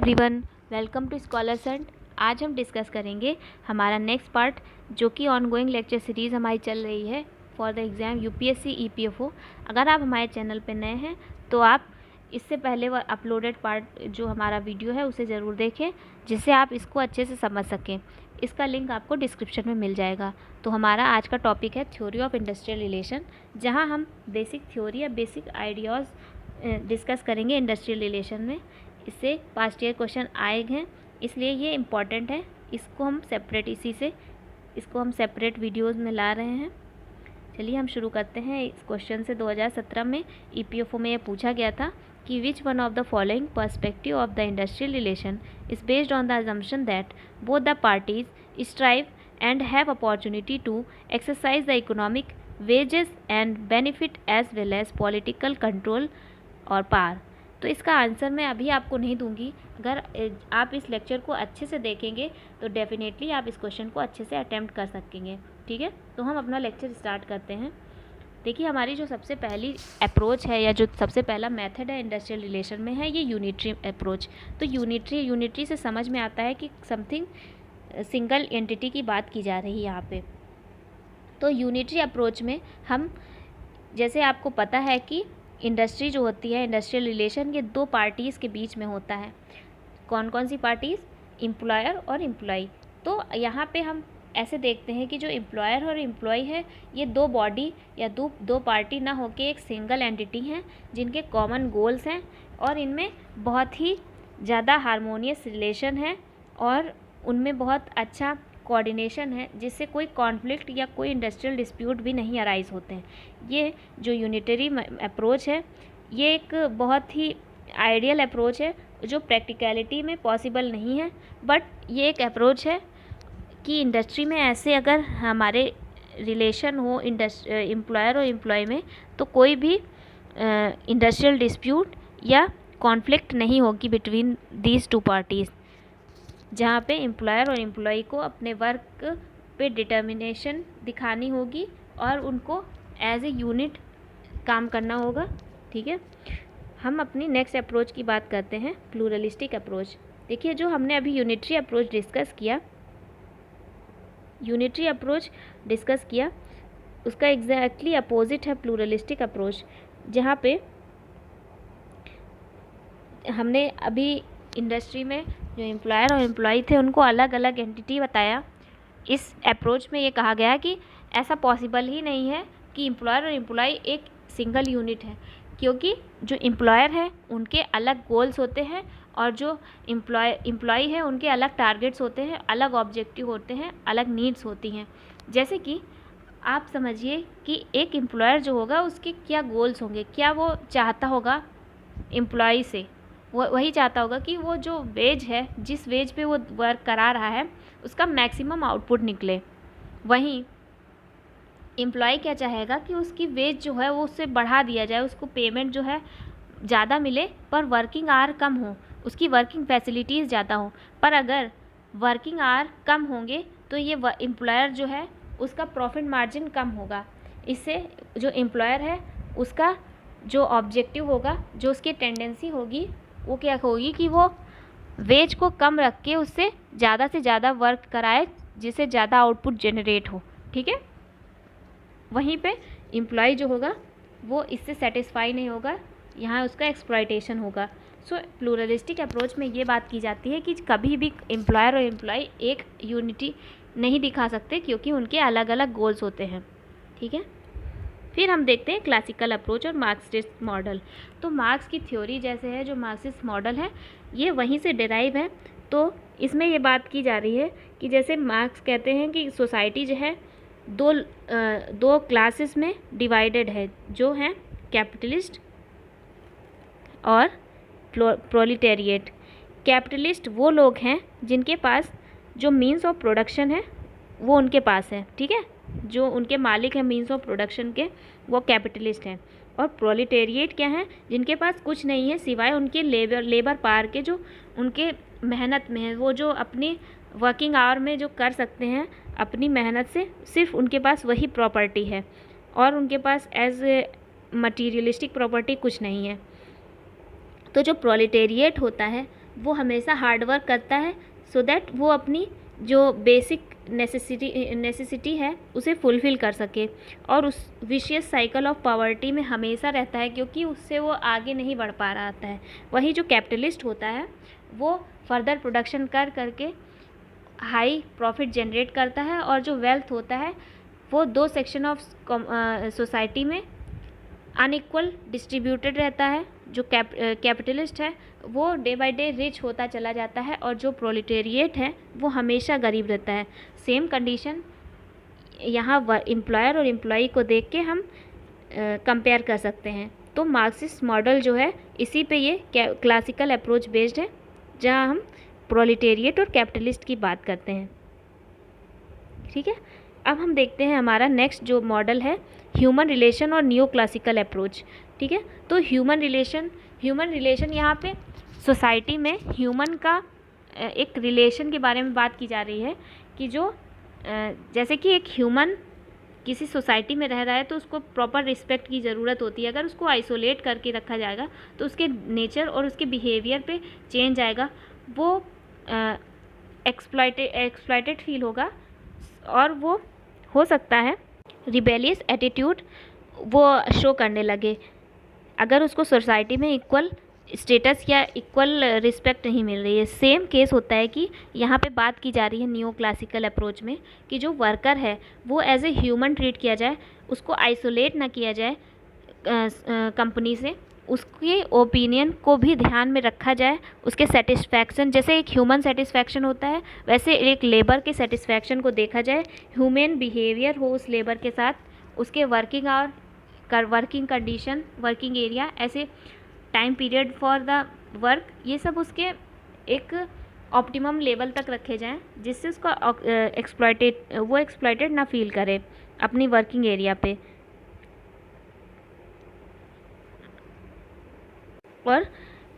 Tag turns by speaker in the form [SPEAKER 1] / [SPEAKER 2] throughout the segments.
[SPEAKER 1] Everyone, welcome to scholars and. आज हम discuss करेंगे हमारा नेक्स्ट पार्ट, जो कि ऑनगोइंग लेक्चर सीरीज़ हमारी चल रही है for the exam UPSC EPFO. अगर आप हमारे चैनल पर नए हैं तो आप इससे पहले वह अपलोडेड पार्ट जो हमारा वीडियो है उसे ज़रूर देखें, जिससे आप इसको अच्छे से समझ सकें। इसका लिंक आपको डिस्क्रिप्शन में मिल जाएगा। तो हमारा आज का टॉपिक है थ्योरी ऑफ इंडस्ट्रियल रिलेशन, जहाँ हम बेसिक थ्योरी या बेसिक आइडियाज़ डिस्कस करेंगे इंडस्ट्रियल रिलेशन में। इससे पास्ट ईयर क्वेश्चन आए हैं, इसलिए ये इम्पॉर्टेंट है। इसको हम सेपरेट वीडियोस में ला रहे हैं। चलिए हम शुरू करते हैं इस क्वेश्चन से। 2017 में ईपीएफओ में ये पूछा गया था कि which one of the following perspective of the industrial relation is based on the assumption that both the parties strive and have opportunity to exercise the economic wages and benefit as well as political control और power. तो इसका answer मैं अभी आपको नहीं दूंगी। अगर आप इस लेक्चर को अच्छे से देखेंगे तो डेफिनेटली आप इस क्वेश्चन को अच्छे से अटेम्प्ट कर सकेंगे। ठीक है, तो हम अपना लेक्चर स्टार्ट करते हैं। देखिए, हमारी जो सबसे पहली अप्रोच है या जो सबसे पहला मेथड है इंडस्ट्रियल रिलेशन में है ये यूनिटरी अप्रोच। तो यूनिटरी से समझ में आता है कि समथिंग सिंगल एंटिटी की बात की जा रही है यहाँ पे। तो यूनिटरी अप्रोच में हम, जैसे आपको पता है कि इंडस्ट्री जो होती है, इंडस्ट्रियल रिलेशन, ये दो पार्टीज़ के बीच में होता है। कौन कौन सी पार्टीज़? एम्प्लॉयर और एम्प्लॉय। तो यहाँ पे हम ऐसे देखते हैं कि जो एम्प्लॉयर और एम्प्लॉय है, ये दो बॉडी या दो पार्टी ना होके एक सिंगल एंटिटी हैं, जिनके कॉमन गोल्स हैं और इनमें बहुत ही ज़्यादा हार्मोनियस रिलेशन है और उनमें बहुत अच्छा कोऑर्डिनेशन है, जिससे कोई कॉन्फ्लिक्ट या कोई इंडस्ट्रियल डिस्प्यूट भी नहीं अराइज होते हैं। ये जो यूनिटरी अप्रोच है ये एक बहुत ही आइडियल अप्रोच है जो प्रैक्टिकलिटी में पॉसिबल नहीं है, बट ये एक अप्रोच है कि इंडस्ट्री में ऐसे अगर हमारे रिलेशन हो एम्प्लॉयर और एम्प्लॉय में, तो कोई भी इंडस्ट्रियल डिस्प्यूट या कॉन्फ्लिक्ट नहीं होगी बिटवीन दीज टू पार्टीज़, जहाँ पे एम्प्लॉयर और एम्प्लॉय को अपने वर्क पे डिटर्मिनेशन दिखानी होगी और उनको एज ए यूनिट काम करना होगा। ठीक है, हम अपनी नेक्स्ट अप्रोच की बात करते हैं, प्लूरलिस्टिक अप्रोच। देखिए, जो हमने अभी यूनिटरी अप्रोच डिस्कस किया उसका एग्जैक्टली अपोजिट है प्लूरलिस्टिक अप्रोच, जहाँ पे हमने अभी इंडस्ट्री में जो एम्प्लॉयर और एम्प्लॉय थे उनको अलग अलग एंटिटी बताया। इस अप्रोच में ये कहा गया कि ऐसा पॉसिबल ही नहीं है कि एम्प्लॉयर और एम्प्लॉय एक सिंगल यूनिट है, क्योंकि जो एम्प्लॉयर है उनके अलग गोल्स होते हैं और जो एम्प्लॉय है उनके अलग टारगेट्स होते हैं, अलग ऑब्जेक्टिव होते हैं, अलग नीड्स होती हैं। जैसे कि आप समझिए कि एक एम्प्लॉयर जो होगा उसके क्या गोल्स होंगे, क्या वो चाहता होगा एम्प्लॉय से, वो वही चाहता होगा कि वो जो वेज है, जिस वेज पे वो वर्क करा रहा है, उसका मैक्सिमम आउटपुट निकले। वहीं एम्प्लॉय क्या चाहेगा कि उसकी वेज जो है वो उससे बढ़ा दिया जाए, उसको पेमेंट जो है ज़्यादा मिले पर वर्किंग आवर कम हो, उसकी वर्किंग फैसिलिटीज़ ज़्यादा हो। पर अगर वर्किंग आवर कम होंगे तो ये एम्प्लॉयर जो है उसका प्रॉफिट मार्जिन कम होगा। इससे जो एम्प्लॉयर है उसका जो ऑब्जेक्टिव होगा, जो उसकी टेंडेंसी होगी, वो क्या होगी कि वो वेज को कम रख के उससे ज़्यादा से ज़्यादा वर्क कराए, जिससे ज़्यादा आउटपुट जनरेट हो। ठीक है, वहीं पे एम्प्लॉय जो होगा वो इससे सेटिस्फाई नहीं होगा, यहाँ उसका एक्सप्लॉयटेशन होगा। सो प्लूरलिस्टिक अप्रोच में ये बात की जाती है कि कभी भी एम्प्लॉयर और एम्प्लॉय एक यूनिटी नहीं दिखा सकते, क्योंकि उनके अलग अलग गोल्स होते हैं। ठीक है, फिर हम देखते हैं क्लासिकल अप्रोच और मार्क्सिस्ट मॉडल। तो मार्क्स की थ्योरी जैसे है, जो मार्क्सिस्ट मॉडल है ये वहीं से डिराइव है। तो इसमें ये बात की जा रही है कि जैसे मार्क्स कहते हैं कि सोसाइटी जो है दो क्लासेस में डिवाइडेड है, जो हैं कैपिटलिस्ट और प्रोलिटेरिएट। कैपिटलिस्ट वो लोग हैं जिनके पास जो मीन्स ऑफ प्रोडक्शन है वो उनके पास है। ठीक है, जो उनके मालिक हैं मीन्स ऑफ प्रोडक्शन के, वो कैपिटलिस्ट हैं। और प्रोलिटेरिएट क्या है? जिनके पास कुछ नहीं है सिवाय उनके लेबर पावर के, जो उनके मेहनत में है, वो जो अपनी वर्किंग आवर में जो कर सकते हैं अपनी मेहनत से, सिर्फ उनके पास वही प्रॉपर्टी है और उनके पास एज ए मटीरियलिस्टिक प्रॉपर्टी कुछ नहीं है। तो जो प्रोलिटेरिएट होता है वो हमेशा हार्ड वर्क करता है सो दैट वो अपनी जो बेसिक नेसेसिटी है उसे फुलफ़िल कर सके, और उस विशियस साइकिल ऑफ पॉवर्टी में हमेशा रहता है, क्योंकि उससे वो आगे नहीं बढ़ पा रहा है। वही जो कैपिटलिस्ट होता है वो फर्दर प्रोडक्शन कर करके हाई प्रॉफिट जनरेट करता है, और जो वेल्थ होता है वो दो सेक्शन ऑफ सोसाइटी में अनइक्वल डिस्ट्रीब्यूटेड रहता है। जो कैपिटलिस्ट है वो डे बाय डे रिच होता चला जाता है, और जो प्रोलेटेरिएट है वो हमेशा गरीब रहता है। सेम कंडीशन यहाँ एम्प्लॉयर और एम्प्लॉई को देख के हम कंपेयर कर सकते हैं। तो मार्क्सिस्ट मॉडल जो है इसी पे ये क्लासिकल अप्रोच बेस्ड है, जहाँ हम प्रोलेटेरिएट और कैपिटलिस्ट की बात करते हैं। ठीक है, अब हम देखते हैं हमारा नेक्स्ट जो मॉडल है ह्यूमन रिलेशन और न्यू क्लासिकल अप्रोच। ठीक है, तो ह्यूमन रिलेशन यहाँ पे सोसाइटी में ह्यूमन का एक रिलेशन के बारे में बात की जा रही है कि जो जैसे कि एक ह्यूमन किसी सोसाइटी में रह रहा है तो उसको प्रॉपर रिस्पेक्ट की ज़रूरत होती है। अगर उसको आइसोलेट करके रखा जाएगा तो उसके नेचर और उसके बिहेवियर पे चेंज आएगा, वो एक्सप्लॉइटेड फील होगा, और वो हो सकता है रिबेलियस एटीट्यूड वो शो करने लगे अगर उसको सोसाइटी में इक्वल स्टेटस या इक्वल रिस्पेक्ट नहीं मिल रही है। सेम केस होता है कि यहाँ पे बात की जा रही है न्यू क्लासिकल अप्रोच में कि जो वर्कर है वो एज ए ह्यूमन ट्रीट किया जाए, उसको आइसोलेट ना किया जाए कंपनी से, उसके ओपिनियन को भी ध्यान में रखा जाए, उसके सेटिस्फैक्शन, जैसे एक ह्यूमन सेटिस्फैक्शन होता है वैसे एक लेबर के सेटिस्फैक्शन को देखा जाए, ह्यूमन बिहेवियर हो उस लेबर के साथ, उसके working hour, working condition, working area, ऐसे time period for the work, ये सब उसके एक ऑप्टिमम लेवल तक रखे जाएं जिससे उसका एक्सप्लॉइटेड ना फील करे अपनी वर्किंग एरिया पे। और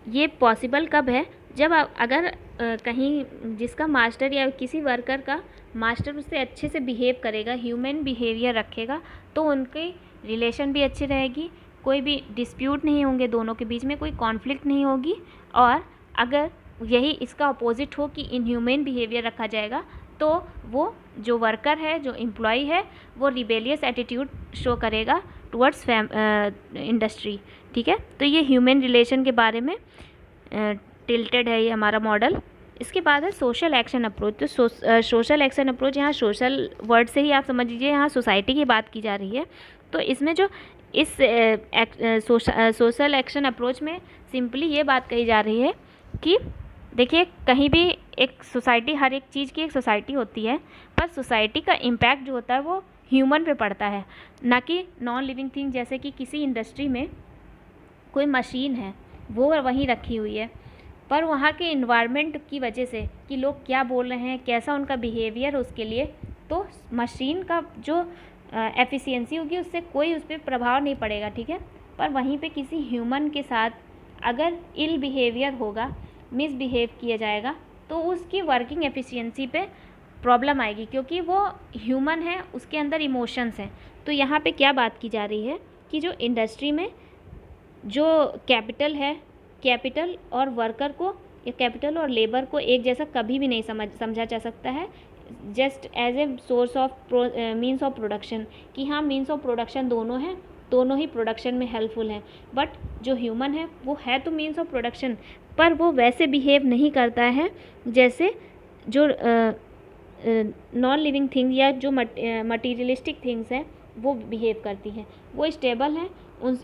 [SPEAKER 1] ये पॉसिबल कब है, जब अगर कहीं जिसका मास्टर या किसी वर्कर का मास्टर उससे अच्छे से बिहेव करेगा, ह्यूमन बिहेवियर रखेगा, तो उनकी रिलेशन भी अच्छी रहेगी, कोई भी डिस्प्यूट नहीं होंगे, दोनों के बीच में कोई कॉन्फ्लिक्ट नहीं होगी। और अगर यही इसका अपोजिट हो कि इनह्यूमन बिहेवियर रखा जाएगा तो वो जो वर्कर है, जो एम्प्लॉय है, वो रिबेलियस एटीट्यूड शो करेगा टुवर्ड्स इंडस्ट्री। ठीक है, तो ये ह्यूमन रिलेशन के बारे में टिल्टेड है ये हमारा मॉडल। इसके बाद है सोशल एक्शन अप्रोच। तो सोशल एक्शन अप्रोच, यहाँ सोशल वर्ड से ही आप समझ लीजिए यहाँ सोसाइटी की बात की जा रही है। तो इसमें जो इस सोशल एक्शन अप्रोच में सिंपली ये बात कही जा रही है कि देखिए, कहीं भी एक सोसाइटी, हर एक चीज़ की एक सोसाइटी होती है, पर सोसाइटी का इम्पैक्ट जो होता है वो ह्यूमन पे पड़ता है, ना कि नॉन लिविंग थिंग। जैसे कि किसी इंडस्ट्री में कोई मशीन है वो वहीं रखी हुई है, पर वहाँ के इन्वायरमेंट की वजह से कि लोग क्या बोल रहे हैं, कैसा उनका बिहेवियर उसके लिए, तो मशीन का जो एफिशिएंसी होगी उससे कोई उस पर प्रभाव नहीं पड़ेगा। ठीक है, पर वहीं पे किसी ह्यूमन के साथ अगर इल बिहेवियर होगा, मिसबिहेव किया जाएगा, तो उसकी वर्किंग एफिशिएंसी पे प्रॉब्लम आएगी, क्योंकि वो ह्यूमन है, उसके अंदर इमोशंस हैं। तो यहाँ पे क्या बात की जा रही है कि जो इंडस्ट्री में जो कैपिटल है, कैपिटल और वर्कर को या कैपिटल और लेबर को एक जैसा कभी भी नहीं समझा जा सकता है, just as a source of means of production, कि हाँ मीन्स ऑफ प्रोडक्शन दोनों हैं, दोनों ही प्रोडक्शन में हेल्पफुल हैं। बट जो ह्यूमन है वो है तो मीन्स ऑफ प्रोडक्शन, पर वो वैसे बिहेव नहीं करता है जैसे जो नॉन लिविंग थिंग या जो मटीरियलिस्टिक थिंग्स हैं वो बिहेव करती हैं। वो स्टेबल हैं,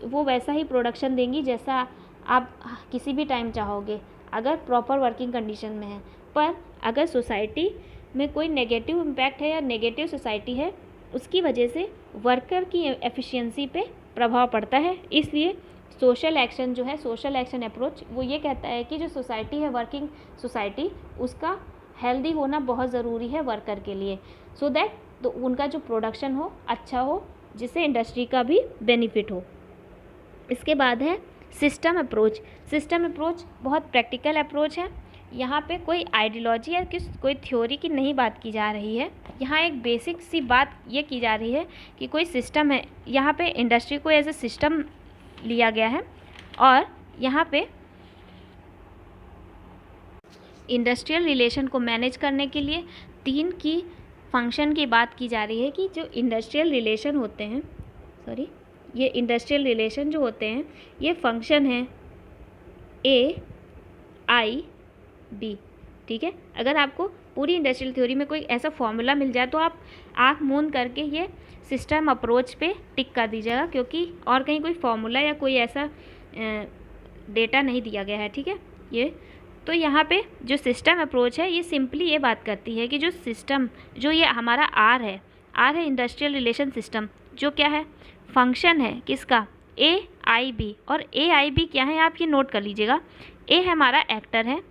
[SPEAKER 1] वो वैसा ही प्रोडक्शन देंगी जैसा आप किसी भी टाइम चाहोगे, अगर प्रॉपर वर्किंग कंडीशन में है। पर अगर सोसाइटी में कोई नेगेटिव इम्पैक्ट है या नेगेटिव सोसाइटी है, उसकी वजह से वर्कर की एफिशिएंसी पे प्रभाव पड़ता है। इसलिए सोशल एक्शन जो है, सोशल एक्शन अप्रोच, वो ये कहता है कि जो सोसाइटी है, वर्किंग सोसाइटी, उसका हेल्दी होना बहुत ज़रूरी है वर्कर के लिए, सो दैट तो उनका जो प्रोडक्शन हो अच्छा हो, जिससे इंडस्ट्री का भी बेनिफिट हो। इसके बाद है सिस्टम अप्रोच। सिस्टम अप्रोच बहुत प्रैक्टिकल अप्रोच है। यहाँ पे कोई आइडियोलॉजी या कोई थ्योरी की नहीं बात की जा रही है, यहाँ एक बेसिक सी बात ये की जा रही है कि कोई सिस्टम है, यहाँ पे इंडस्ट्री को एज ए सिस्टम लिया गया है, और यहाँ पे इंडस्ट्रियल रिलेशन को मैनेज करने के लिए 3 की फंक्शन की बात की जा रही है कि जो इंडस्ट्रियल रिलेशन होते हैं, ये इंडस्ट्रियल रिलेशन जो होते हैं ये फंक्शन है AIB, ठीक है। अगर आपको पूरी इंडस्ट्रियल थ्योरी में कोई ऐसा फॉर्मूला मिल जाए तो आप आँख मूंद करके ये सिस्टम अप्रोच पे टिक कर दीजिएगा, क्योंकि और कहीं कोई फॉर्मूला या कोई ऐसा डेटा नहीं दिया गया है, ठीक है। ये तो यहाँ पे जो सिस्टम अप्रोच है ये सिंपली ये बात करती है कि जो सिस्टम, जो ये हमारा आर है इंडस्ट्रियल रिलेशन सिस्टम, जो क्या है, फंक्शन है किसका, AIB। और AIB क्या है आप ये नोट कर लीजिएगा। A है हमारा एक्टर है,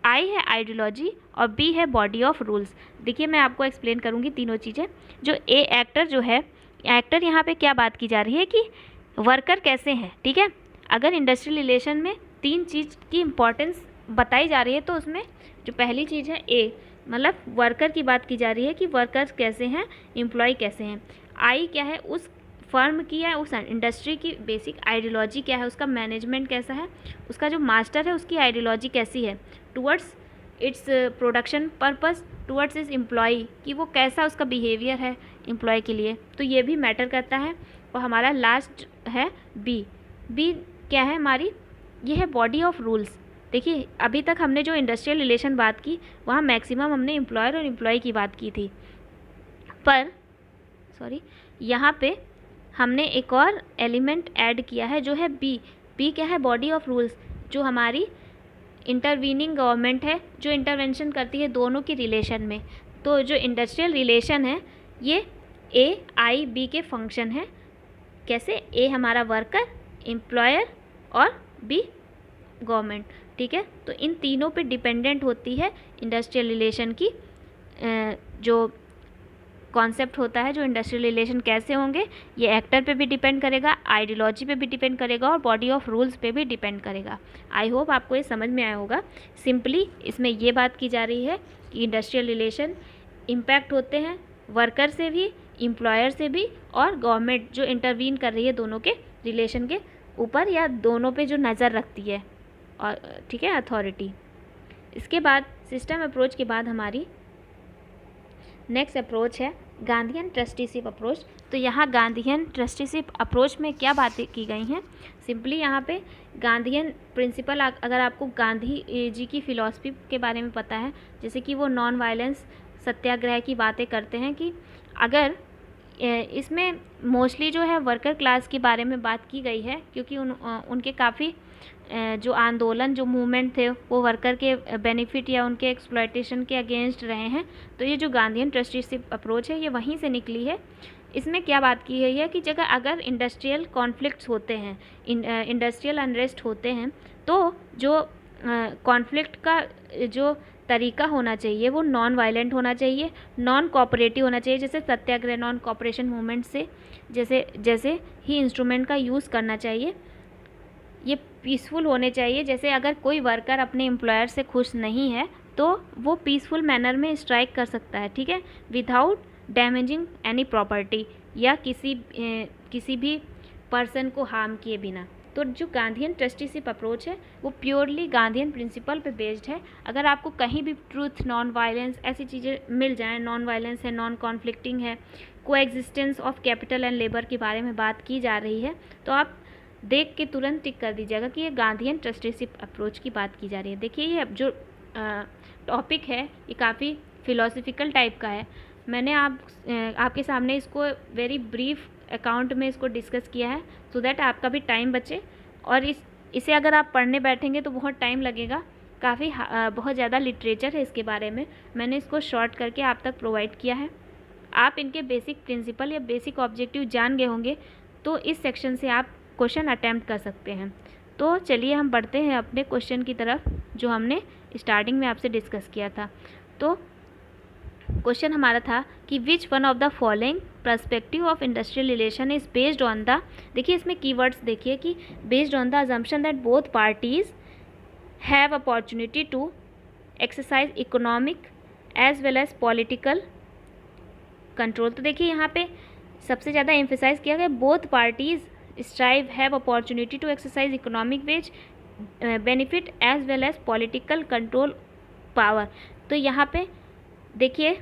[SPEAKER 1] I है आइडियोलॉजी और B है बॉडी ऑफ रूल्स। देखिए मैं आपको एक्सप्लेन करूँगी तीनों चीज़ें। जो एक्टर जो है, एक्टर यहाँ पे क्या बात की जा रही है कि वर्कर कैसे हैं, ठीक है। अगर इंडस्ट्रियल रिलेशन में 3 चीज़ की इम्पोर्टेंस बताई जा रही है तो उसमें जो पहली चीज़ है A, मतलब वर्कर की बात की जा रही है कि वर्कर्स कैसे हैं, एम्प्लॉय कैसे हैं। I क्या है, उस फर्म की या उस इंडस्ट्री की बेसिक आइडियोलॉजी क्या है, उसका मैनेजमेंट कैसा है, उसका जो मास्टर है उसकी आइडियोलॉजी कैसी है towards its production purpose, towards इस एम्प्लॉय कि वो कैसा उसका बिहेवियर है एम्प्लॉय के लिए, तो ये भी मैटर करता है। और हमारा लास्ट है बी क्या है हमारी, ये है बॉडी ऑफ रूल्स। देखिए अभी तक हमने जो इंडस्ट्रियल रिलेशन बात की वहाँ मैक्सिमम हमने एम्प्लॉयर और एम्प्लॉय की बात की थी, पर यहाँ पे हमने एक और एलिमेंट ऐड किया है जो है बी क्या है, बॉडी ऑफ रूल्स, जो हमारी इंटरवीनिंग गवर्नमेंट है, जो इंटरवेंशन करती है दोनों की रिलेशन में। तो जो इंडस्ट्रियल रिलेशन है ये AIB के फंक्शन है। कैसे, A हमारा वर्कर, एम्प्लॉयर और B गवर्नमेंट, ठीक है। तो इन तीनों पे डिपेंडेंट होती है इंडस्ट्रियल रिलेशन की जो कॉन्सेप्ट होता है। जो इंडस्ट्रियल रिलेशन कैसे होंगे ये एक्टर पे भी डिपेंड करेगा, आइडियोलॉजी पे भी डिपेंड करेगा और बॉडी ऑफ रूल्स पे भी डिपेंड करेगा। आई होप आपको ये समझ में आया होगा। सिंपली इसमें ये बात की जा रही है कि इंडस्ट्रियल रिलेशन इम्पैक्ट होते हैं वर्कर से भी, एम्प्लॉयर से भी और गवर्नमेंट जो इंटरवीन कर रही है दोनों के रिलेशन के ऊपर या दोनों पे जो नज़र रखती है, और ठीक है, अथॉरिटी। इसके बाद सिस्टम अप्रोच के बाद हमारी नेक्स्ट अप्रोच है गांधीयन ट्रस्टीशिप अप्रोच। तो यहाँ गांधीयन ट्रस्टीशिप अप्रोच में क्या बातें की गई हैं, सिंपली यहाँ पे गांधीयन प्रिंसिपल, अगर आपको गांधी जी की फ़िलॉसफी के बारे में पता है, जैसे कि वो नॉन वायलेंस सत्याग्रह की बातें करते हैं, कि अगर इसमें मोस्टली जो है वर्कर क्लास के बारे में बात की गई है, क्योंकि उनके काफ़ी जो आंदोलन, जो मूवमेंट थे वो वर्कर के बेनिफिट या उनके एक्सप्लॉयटेशन के अगेंस्ट रहे हैं। तो ये जो गांधीयन ट्रस्टीशिप अप्रोच है ये वहीं से निकली है। इसमें क्या बात की गई है कि जगह अगर इंडस्ट्रियल कॉन्फ्लिक्ट्स होते हैं, इंडस्ट्रियल अनरेस्ट होते हैं, तो जो कॉन्फ्लिक्ट का जो तरीका होना चाहिए वो नॉन वायलेंट होना चाहिए, नॉन कोऑपरेटिव होना चाहिए। जैसे सत्याग्रह, नॉन कोऑपरेशन मूवमेंट से जैसे ही इंस्ट्रूमेंट का यूज़ करना चाहिए। ये पीसफुल होने चाहिए। जैसे अगर कोई वर्कर अपने एम्प्लॉयर से खुश नहीं है तो वो पीसफुल मैनर में स्ट्राइक कर सकता है, ठीक है, विदाउट डैमेजिंग एनी प्रॉपर्टी या किसी भी पर्सन को हार्म किए बिना। तो जो गांधीयन ट्रस्टीशिप अप्रोच है वो प्योरली गांधीयन प्रिंसिपल पे बेस्ड है। अगर आपको कहीं भी ट्रूथ, नॉन वायलेंस ऐसी चीज़ें मिल जाएं, नॉन वायलेंस है, नॉन कॉन्फ्लिक्टिंग है, coexistence of capital and labour के बारे में बात की जा रही है, तो आप देख के तुरंत टिक कर दीजिएगा कि ये गांधीयन ट्रस्टीशिप अप्रोच की बात की जा रही है। देखिए ये जो टॉपिक है ये काफ़ी फ़िलोसफिकल टाइप का है। मैंने आपके सामने इसको वेरी ब्रीफ अकाउंट में इसको डिस्कस किया है, सो दैट आपका भी टाइम बचे। और इसे अगर आप पढ़ने बैठेंगे तो बहुत टाइम लगेगा, काफ़ी बहुत ज़्यादा लिटरेचर है इसके बारे में। मैंने इसको शॉर्ट करके आप तक प्रोवाइड किया है। आप इनके बेसिक प्रिंसिपल या बेसिक ऑब्जेक्टिव जान गए होंगे तो इस सेक्शन से आप क्वेश्चन अटैम्प्ट कर सकते हैं। तो चलिए हम बढ़ते हैं अपने क्वेश्चन की तरफ जो हमने स्टार्टिंग में आपसे डिस्कस किया था। तो क्वेश्चन हमारा था कि which one of the following perspective of industrial relation is based on the, देखिए इसमें कीवर्ड्स देखिए कि based on the assumption that both parties have opportunity to exercise economic as well as political control. तो देखिए यहाँ पे सबसे ज़्यादा एम्फेसाइज किया गया both parties strive have opportunity to exercise economic wage benefit as well as political control power. तो यहाँ पे देखिए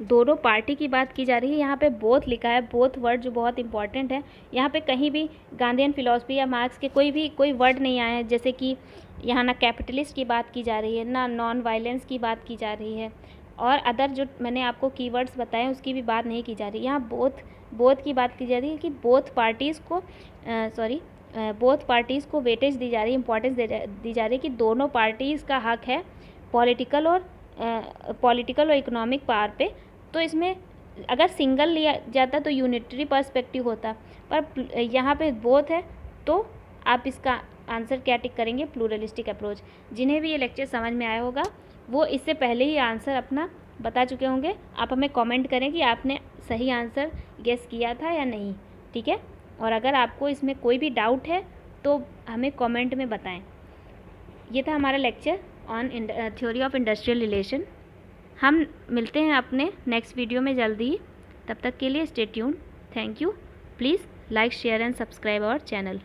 [SPEAKER 1] दोनों पार्टी की बात की जा रही है। यहाँ पे बोथ लिखा है, बोथ वर्ड जो बहुत इंपॉर्टेंट है। यहाँ पे कहीं भी गांधीयन फिलॉसफी या मार्क्स के कोई वर्ड नहीं आए हैं, जैसे कि यहाँ ना कैपिटलिस्ट की बात की जा रही है, ना नॉन वायलेंस की बात की जा रही है, और अदर जो मैंने आपको कीवर्ड्स बताए उसकी भी बात नहीं की जा रही। यहाँ बोथ की बात की जा रही है कि बोथ पार्टीज़ को वेटेज दी जा रही है, इंपॉर्टेंस दी जा रही है कि दोनों पार्टीज़ का हक है पॉलिटिकल और इकोनॉमिक पावर पे। तो इसमें अगर सिंगल लिया जाता तो यूनिटरी पर्सपेक्टिव होता, पर यहाँ पे बोथ है, तो आप इसका आंसर क्या टिक करेंगे? Pluralistic approach. जिन्हें भी ये लेक्चर समझ में आया होगा वो इससे पहले ही आंसर अपना बता चुके होंगे। आप हमें कमेंट करें कि आपने सही आंसर गेस किया था या नहीं, ठीक है। और अगर आपको इसमें कोई भी डाउट है तो हमें कमेंट में बताएं। ये था हमारा lecture on theory of industrial relation. हम मिलते हैं अपने नेक्स्ट वीडियो में जल्दी ही। तब तक के लिए stay tuned. Thank you. Please like, share and subscribe our channel.